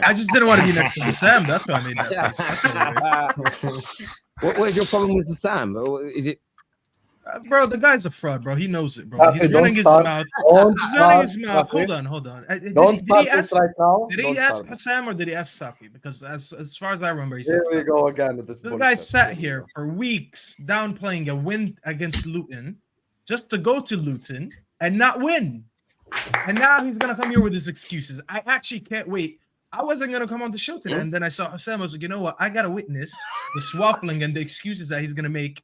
I just didn't want to be next to Sam. That's why I made that face. That's all it is. What is your problem with Sam? Is it? Bro, the guy's a fraud, bro. He knows it, bro. He's running his mouth. He's running his mouth. Hold on. Don't start this right now. Did he ask Sam or did he ask Saki? Because as far as I remember, he said here we go again with this. This guy sat here for weeks downplaying a win against Luton just to go to Luton and not win. And now he's gonna come here with his excuses. I actually can't wait. I wasn't gonna come on the show today, and then I saw Sam. I was like, you know what? I gotta witness the swapping and the excuses that he's gonna make.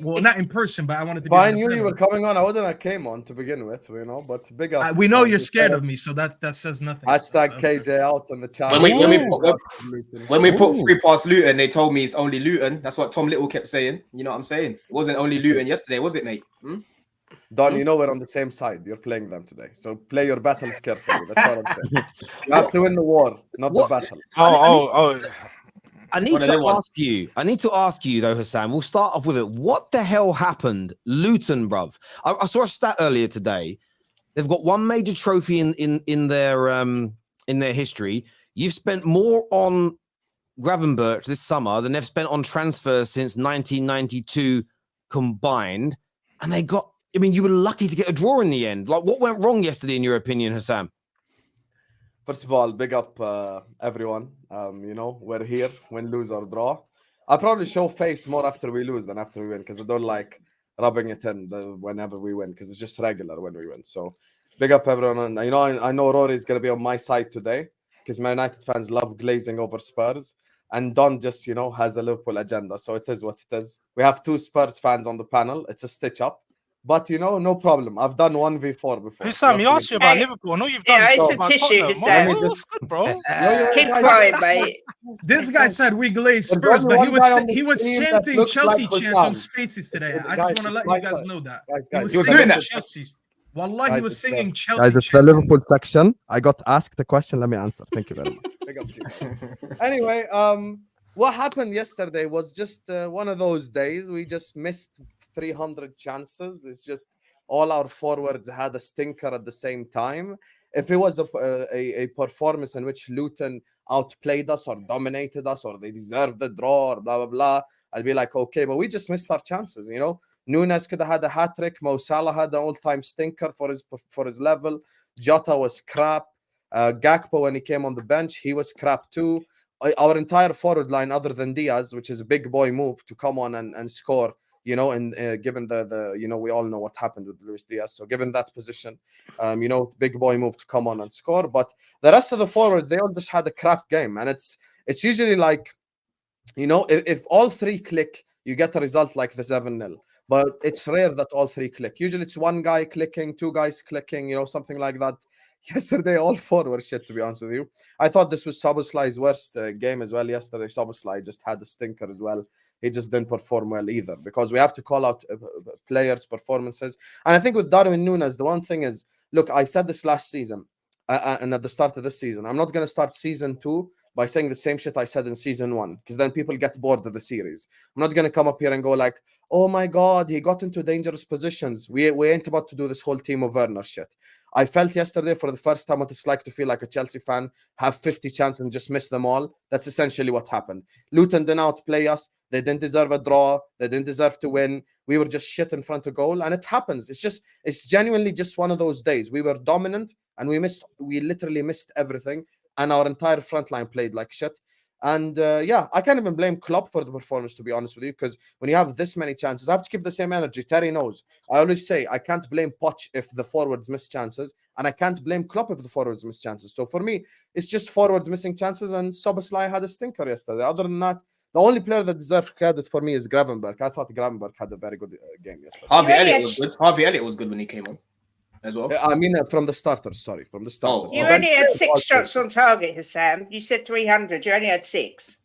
Well, not in person, but I wanted to. But I knew you were coming on. I wouldn't have came on to begin with, But big up. We know you're scared of me, so that says nothing. Hashtag KJ out in the chat. When we put 3 past Luton, they told me it's only Luton. That's what Tom Little kept saying. You know what I'm saying? It wasn't only Luton yesterday, was it, mate? Don, you know we're on the same side. You're playing them today, so play your battles carefully. That's what I'm saying. You have to win the war, not the battle. I need to ask you though, Hassan. We'll start off with it. What the hell happened, Luton, bruv? I saw a stat earlier today. They've got one major trophy in their history. You've spent more on Gravenberch this summer than they've spent on transfers since 1992 combined. And they got. I mean, you were lucky to get a draw in the end. Like, what went wrong yesterday, in your opinion, Hassan? First of all, big up everyone. We're here, win, lose, or draw. I probably show face more after we lose than after we win because I don't like rubbing it in whenever we win because it's just regular when we win. So big up everyone. And, I know Rory is going to be on my side today because Man United fans love glazing over Spurs. And Don just, has a Liverpool agenda. So it is what it is. We have 2 Spurs fans on the panel. It's a stitch up. But no problem. I've done 1v4 before. Hussam, he asked you about Liverpool. I know you've done. Yeah, it's a tissue, Hussam. That's good, bro. Keep crying, mate. This guy said we glaze Spurs, but he was chanting Chelsea chants on Spaces today. I just want to let you guys know that. He was doing that. Chelsea. Wallah, he was singing Chelsea. Guys, it's the Liverpool section. I got asked the question. Let me answer. Thank you very much. Anyway, what happened yesterday was just one of those days. We just missed 300 chances. It's just all our forwards had a stinker at the same time. If it was a performance in which Luton outplayed us or dominated us or they deserved the draw or blah, blah, blah, I'd be like, okay, but we just missed our chances, Nunez could have had a hat-trick. Mo Salah had an all-time stinker for his level. Jota was crap. Gakpo, when he came on the bench, he was crap too. Our entire forward line, other than Diaz, which is a big boy move to come on and score, and given the we all know what happened with Luis Diaz. So given that position, big boy move to come on and score. But the rest of the forwards, they all just had a crap game. And it's usually like, if all 3 click, you get a result like the 7-0. But it's rare that all 3 click. Usually it's 1 guy clicking, 2 guys clicking, something like that. Yesterday, all 4 were shit, to be honest with you. I thought this was Szoboszlai's worst game as well yesterday. Szoboszlai just had a stinker as well. He just didn't perform well either because we have to call out players' performances. And I think with Darwin Nunez, the one thing is, look, I said this last season and at the start of this season, I'm not going to start season 2 by saying the same shit I said in season 1 because then people get bored of the series. I'm not going to come up here and go like, oh my God, he got into dangerous positions. We ain't about to do this whole team of Werner shit. I felt yesterday for the first time what it's like to feel like a Chelsea fan, have 50 chances and just miss them all. That's essentially what happened. Luton didn't outplay us. They didn't deserve a draw. They didn't deserve to win. We were just shit in front of goal. And it happens. It's genuinely just one of those days. We were dominant and we literally missed everything. And our entire front line played like shit. And I can't even blame Klopp for the performance, to be honest with you, because when you have this many chances, I have to keep the same energy. Terry knows. I always say I can't blame Poch if the forwards miss chances, and I can't blame Klopp if the forwards miss chances. So for me, it's just forwards missing chances, and Szoboszlai had a stinker yesterday. Other than that, the only player that deserves credit for me is Gravenberch. I thought Gravenberch had a very good game yesterday. Harvey Elliott was good. Harvey Elliott was good when he came on as well. I mean, from the starters. Sorry, from the starters. You only had 6 shots on target, Hussam. You said 300. You only had 6.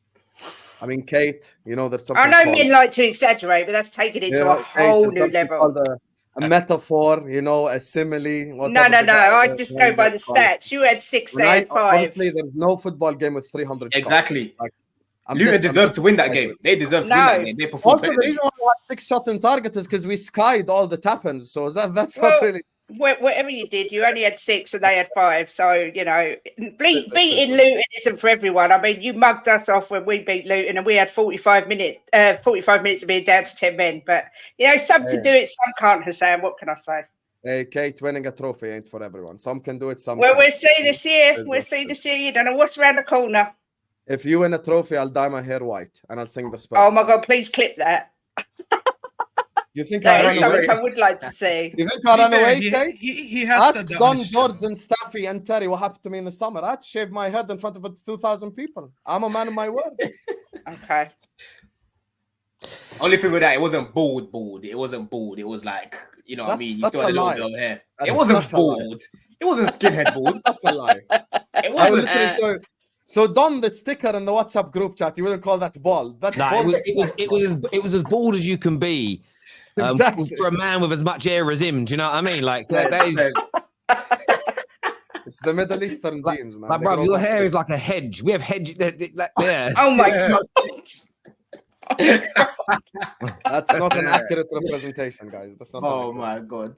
I mean, Kate, there's something. I know men like to exaggerate, but that's taking it to a whole new level. A metaphor, a simile. No. I just go by the stats. You had 6, they had 5. Honestly, there's no football game with 300 shots. Exactly. Luton deserved to win that game. They deserved to win that game. They performed also, the reason why we had 6 shots on target is because we skied all the tap-ins. So that's not really. whatever you did, you only had 6 and they had 5. So, you know, beating Luton isn't for everyone. I mean, you mugged us off when we beat Luton and we had 45 minutes of being down to 10 men. But, you know, some can do it, some can't, Hassan. What can I say? Hey, Kate, winning a trophy ain't for everyone. Some can do it, some Well, can't. we'll see this year. We'll see this year. You don't know what's around the corner. If you win a trophy, I'll dye my hair white and I'll sing the Spurs. Oh, my God, please clip that. You think That I is run something away? I would like to see. You think I run away, He, Kate? he has Ask said that Don, on his show. George, and Staffy and Terry what happened to me in the summer. I had to shave my head in front of 2,000 people. I'm a man of my word. Okay. Only thing with that, it wasn't bald. It wasn't bald. It was like, you know what I mean? You That's still had a such a little lie. bit of hair. That's It wasn't such a lie. bald. It wasn't skinhead bald. That's a lie. It I will wasn't. literally show you. So Don, the sticker in the WhatsApp group chat, you wouldn't call that bald. That's Nah, bald. it was as bald as you can be. Exactly. For a man with as much hair as him, do you know what I mean? Like Yeah, that is It's the Middle Eastern genes, man. like, They bro, grow your back. hair is like a hedge. We have hedge. Yeah. Oh, my God. That's not an accurate representation, guys. That's not. Oh an my God.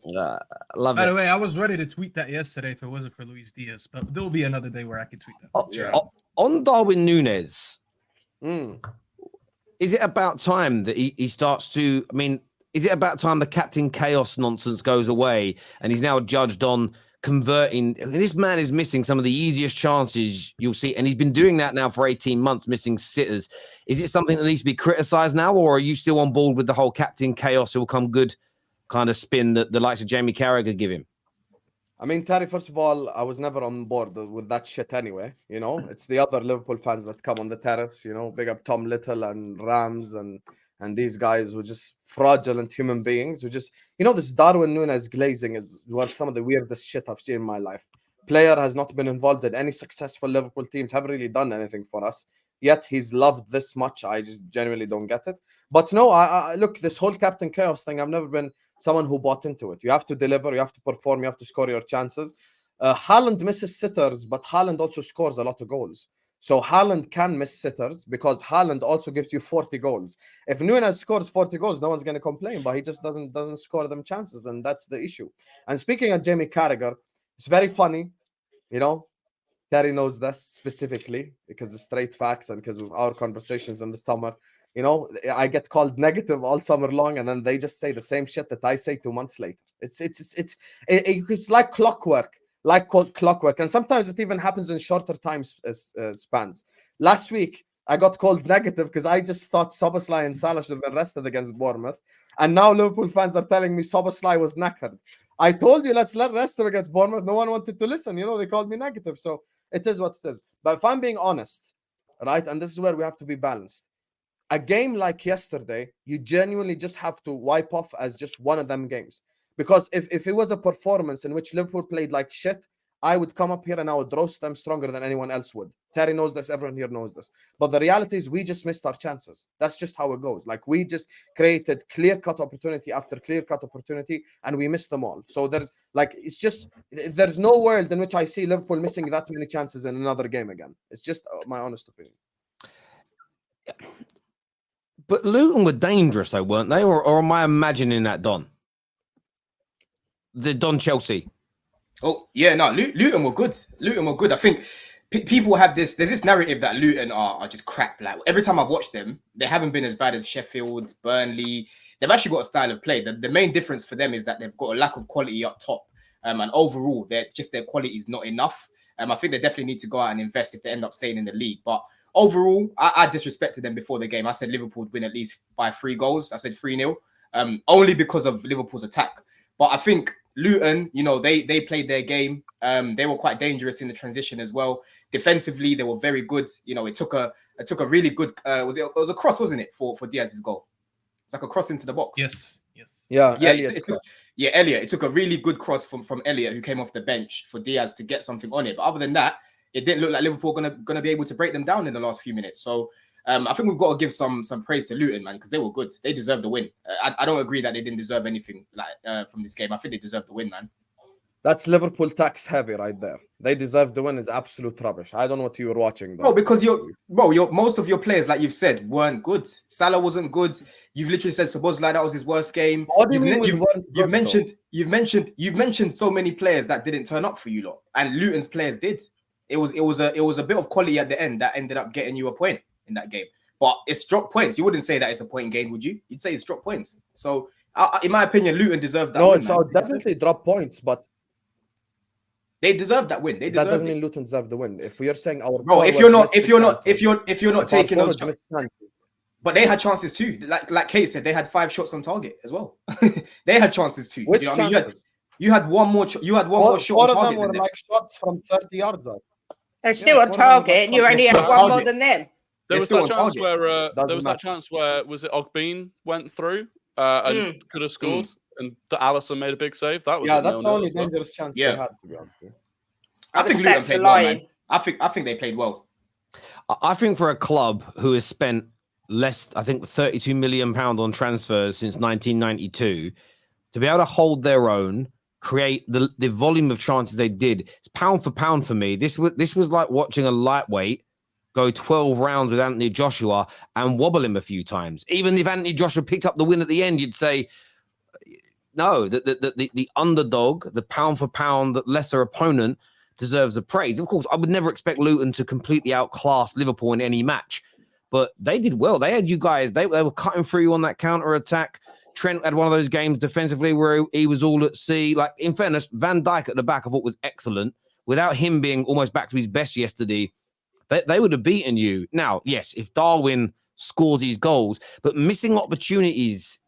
Love By it. the way, I was ready to tweet that yesterday if it wasn't for Luis Diaz, but there'll be another day where I can tweet that. Oh, Yeah. On Darwin Nunez, Mm. is it about time that he starts to? I mean, is it about time the Captain Chaos nonsense goes away and he's now judged on converting? This man is missing some of the easiest chances you'll see, and he's been doing that now for 18 months, missing sitters. Is it something that needs to be criticised now, or are you still on board with the whole Captain Chaos who will come good kind of spin that the likes of Jamie Carragher give him? I mean, Terry, first of all, I was never on board with that shit anyway. You know, it's the other Liverpool fans that come on the terrace, you know, big up Tom Little and Rams and these guys who are just fraudulent human beings who just, you know, this Darwin Nunez glazing is one some of the weirdest shit I've seen in my life. Player has not been involved in any successful Liverpool teams, haven't really done anything for us. Yet he's loved this much. I just genuinely don't get it. But no, I look, this whole Captain Chaos thing, I've never been someone who bought into it. You have to deliver, you have to perform, you have to score your chances. Haaland misses sitters, but Haaland also scores a lot of goals. So Haaland can miss sitters because Haaland also gives you 40 goals. If Nunez scores 40 goals, no one's going to complain, but he just doesn't score them chances, and that's the issue. And speaking of Jamie Carragher, it's very funny, you know. Terry knows this specifically because the straight facts and because of our conversations in the summer. You know, I get called negative all summer long, and then they just say the same shit that I say 2 months later. It's like clockwork. And sometimes it even happens in shorter time spans. Last week, I got called negative because I just thought Szoboszlai and Salah should have been rested against Bournemouth. And now Liverpool fans are telling me Szoboszlai was knackered. I told you, let's rest him against Bournemouth. No one wanted to listen. You know, they called me negative. So it is what it is. But if I'm being honest, right, and this is where we have to be balanced. A game like yesterday, you genuinely just have to wipe off as just one of them games. Because if it was a performance in which Liverpool played like shit, I would come up here and I would roast them stronger than anyone else would. Terry knows this, everyone here knows this. But the reality is we just missed our chances. That's just how it goes. Like, we just created clear-cut opportunity after clear-cut opportunity, and we missed them all. So there's no world in which I see Liverpool missing that many chances in another game again. It's just my honest opinion. But Luton were dangerous, though, weren't they? Or am I imagining that, Don? The Don Chelsea. Oh, yeah, no, Luton were good. Luton were good. I think people have there's this narrative that Luton are just crap. Like, every time I've watched them, they haven't been as bad as Sheffield, Burnley. They've actually got a style of play. The main difference for them is that they've got a lack of quality up top. And overall, their quality is not enough. I think they definitely need to go out and invest if they end up staying in the league. But overall, I disrespected them before the game. I said Liverpool would win at least by 3 goals. I said 3-0, only because of Liverpool's attack. But I think Luton, you know, they played their game. They were quite dangerous in the transition as well. Defensively, they were very good. You know, it took a really good. It was a cross, wasn't it, for Diaz's goal? It's like a cross into the box. Yes. Yeah, Elliot. Elliot. It took a really good cross from Elliot, who came off the bench, for Diaz to get something on it. But other than that, it didn't look like Liverpool gonna be able to break them down in the last few minutes. So I think we've got to give some praise to Luton, man, because they were good. They deserve the win. I don't agree that they didn't deserve anything from this game. I think they deserve the win, man. That's Liverpool tax heavy right there. They deserve the win. Is absolute rubbish. I don't know what you were watching, though. Bro, because your most of your players, like you've said, weren't good. Salah wasn't good. You've literally said Szoboszlai, that was his worst game. What do you mean You've mentioned so many players that didn't turn up for you lot, and Luton's players did. It was a bit of quality at the end that ended up getting you a point in that game. But it's dropped points. You wouldn't say that it's a point game, would you? You'd say it's dropped points. So, in my opinion, Luton deserved that. No, win, it's man. definitely drop points, but they deserved that win. That doesn't mean Luton deserved the win. If we are saying our bro, if you're not taking those chances, but they had chances too. Like Kate said, they had 5 shots on target as well. They had chances too. Which you know what chances? I mean? You had one more. You had one more shot. 4 on of them target were than like shots from 30 yards out. They're still on target, and you only had one more than them. There was that chance where was it Ogbene went through and could have scored, and Alisson made a big save. That was that's the only dangerous chance they had, to be honest. I think Luton played well, man. I think they played well. I think for a club who has spent less, I think £32 million on transfers since 1992, to be able to hold their own, create the volume of chances they did, it's pound for pound for me. This was like watching a lightweight go 12 rounds with Anthony Joshua and wobble him a few times. Even if Anthony Joshua picked up the win at the end, you'd say, no, the underdog, the pound for pound, the lesser opponent deserves the praise. Of course, I would never expect Luton to completely outclass Liverpool in any match, but they did well. They had you guys, they were cutting through you on that counter-attack. Trent had one of those games defensively where he was all at sea. Like, in fairness, Van Dijk at the back I thought was excellent. Without him being almost back to his best yesterday, they would have beaten you. Now, yes, if Darwin scores these goals, but missing opportunities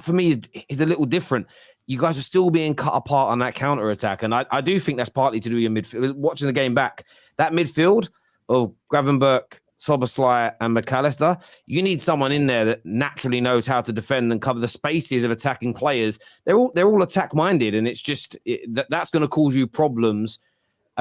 for me is a little different. You guys are still being cut apart on that counter-attack, and I do think that's partly to do with your midfield. Watching the game back, that midfield of Gravenberch, Szoboszlai and McAllister, you need someone in there that naturally knows how to defend and cover the spaces of attacking players. They're all attack-minded, and it's just that's going to cause you problems.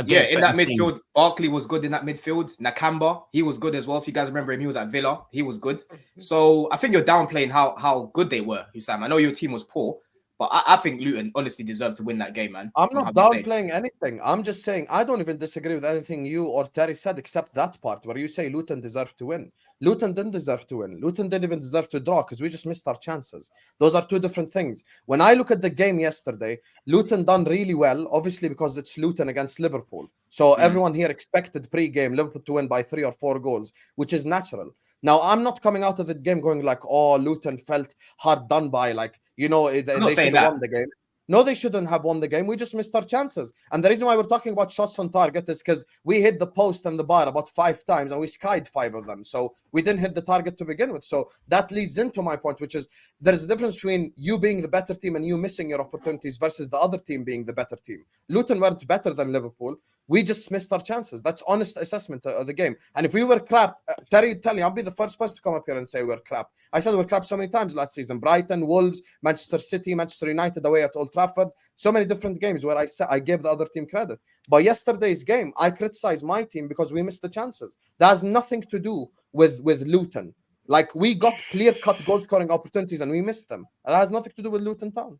Yeah, in that midfield, Barkley was good in that midfield. Nakamba, he was good as well. If you guys remember him, he was at Villa. He was good. So I think you're downplaying how good they were, Hussam. I know your team was poor, but I think Luton honestly deserved to win that game, man. I'm not downplaying anything. I'm just saying I don't even disagree with anything you or Terry said, except that part where you say Luton deserved to win. Luton didn't deserve to win. Luton didn't even deserve to draw because we just missed our chances. Those are two different things. When I look at the game yesterday, Luton done really well, obviously because it's Luton against Liverpool. So everyone here expected pre-game Liverpool to win by 3 or 4 goals, which is natural. Now, I'm not coming out of the game going like, oh, Luton felt hard done by, like, you know, they should have won the game. No, they shouldn't have won the game. We just missed our chances. And the reason why we're talking about shots on target is because we hit the post and the bar about 5 times and we skied 5 of them. So we didn't hit the target to begin with. So that leads into my point, which is there's a difference between you being the better team and you missing your opportunities versus the other team being the better team. Luton weren't better than Liverpool. We just missed our chances. That's honest assessment of the game. And if we were crap, Terry, I'll be the first person to come up here and say we're crap. I said we're crap so many times last season. Brighton, Wolves, Manchester City, Manchester United away at Old Trafford. So many different games where I gave the other team credit. But yesterday's game, I criticized my team because we missed the chances. That has nothing to do with Luton. Like, we got clear-cut goal-scoring opportunities and we missed them. That has nothing to do with Luton Town.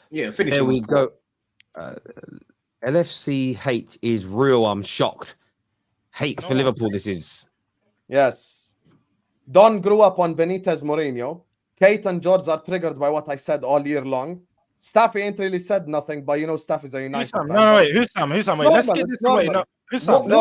Yeah, finish. There we go. LFC hate is real. I'm shocked. Hate for Liverpool, this is. Yes. Don grew up on Benitez Mourinho. Kate and George are triggered by what I said all year long. Staffy ain't really said nothing, but you know Staff is a United fan. No, wait. Who's Sam? Wait, let's get this away. No, who's Sam? Hold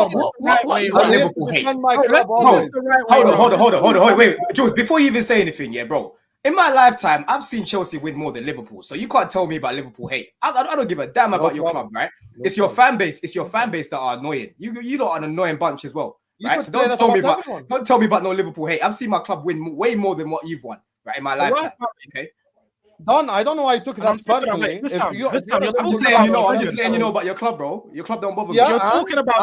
on. Wait, Jules, before you even say anything, yeah, bro. In my lifetime, I've seen Chelsea win more than Liverpool, so you can't tell me about Liverpool hate. I don't give a damn about your club, right? It's your fan base. It's your fan base that are annoying. You lot are an annoying bunch as well, right? So don't tell me about no Liverpool hate. I've seen my club win way more than what you've won, right, in my lifetime. Okay. Don, I don't know why you took that personally. I'm just letting you know about your club, bro. Your club don't bother me. You're talking about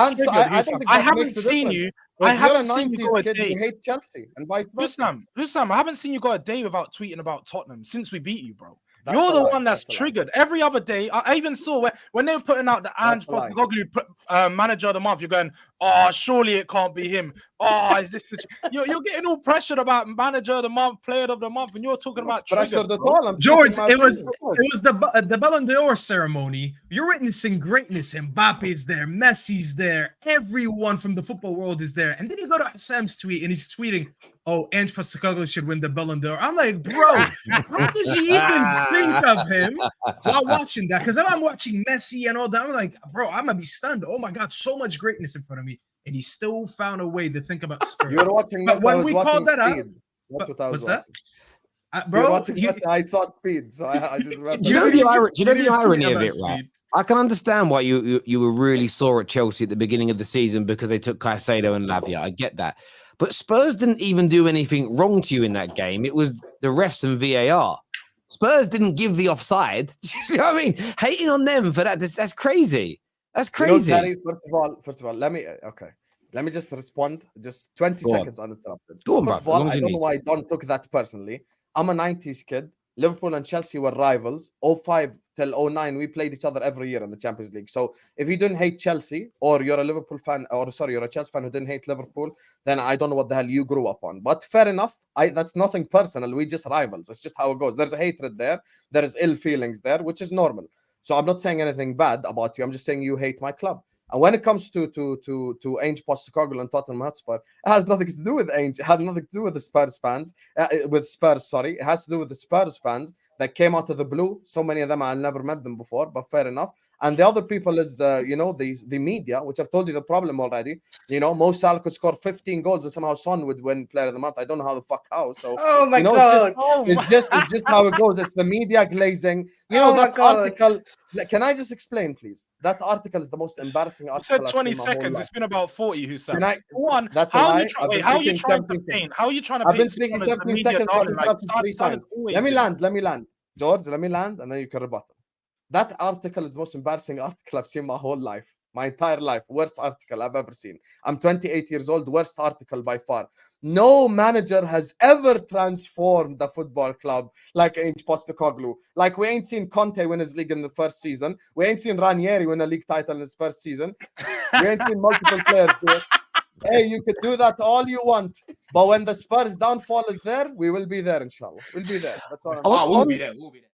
I haven't seen you. I haven't seen you go a day. You hate Chelsea and vice versa. Who's Sam? I haven't seen you go a day without tweeting about Tottenham since we beat you, bro. You're the one that's triggered. Every other day, I even saw when they were putting out the Ange Postecoglou manager of the month, you're going, oh, surely it can't be him. Oh, is this? You're getting all pressured about manager of the month, player of the month, and you're talking about pressured at all. George, it was the Ballon d'Or ceremony. You're witnessing greatness. Mbappe's there, Messi's there, everyone from the football world is there. And then you go to Sam's tweet and he's tweeting, oh, Ange Postecoglou should win the Ballon d'Or. I'm like, bro, how did you even think of him while watching that? Because if I'm watching Messi and all that, I'm like, bro, I'm going to be stunned. Oh, my God, so much greatness in front of me. And he still found a way to think about Spurs. You were watching Messi, when we called that out, that's what I was watching. Bro, I saw Speed, so I just remember. Do you know the irony of it, right? I can understand why you were really sore at Chelsea at the beginning of the season because they took Caicedo and Lavia. I get that. But Spurs didn't even do anything wrong to you in that game. It was the refs and VAR. Spurs didn't give the offside. You know what I mean? Hating on them for that, that's crazy. That's crazy. You know, first of all, let me just respond. Just 20 seconds uninterrupted. First of all, I don't know why Don took that personally. I'm a 90s kid. Liverpool and Chelsea were rivals. 05 till 09, we played each other every year in the Champions League. So if you didn't hate Chelsea, or you're a Liverpool fan, you're a Chelsea fan who didn't hate Liverpool, then I don't know what the hell you grew up on. But fair enough. That's nothing personal. We just rivals. It's just how it goes. There's a hatred there. There is ill feelings there, which is normal. So I'm not saying anything bad about you. I'm just saying you hate my club. And when it comes to Ange Postecoglou and Tottenham Hotspur, it has nothing to do with Ange. It had nothing to do with the Spurs fans. It has to do with the Spurs fans that came out of the blue. So many of them, I've never met them before, but fair enough. And the other people is, the media, which I've told you the problem already. Mo Salah could score 15 goals and somehow Son would win Player of the Month. I don't know how the fuck how. So, oh my God. It's just how it goes. It's the media glazing. That article. Can I just explain, please? That article is the most embarrassing article. You said 20 seconds. It's been about 40. Hussam. That's how are you trying to paint? How are you trying to paint? I've been speaking 17 seconds. Let me land. George, let me land, and then you can rebuttal. That article is the most embarrassing article I've seen my whole life. My entire life. Worst article I've ever seen. I'm 28 years old. Worst article by far. No manager has ever transformed the football club like Ange Postecoglou. Like, we ain't seen Conte win his league in the first season. We ain't seen Ranieri win a league title in his first season. We ain't seen multiple players do it. Hey, you could do that all you want. But when the Spurs downfall is there, we will be there, inshallah. We'll be there. That's all. We'll be there.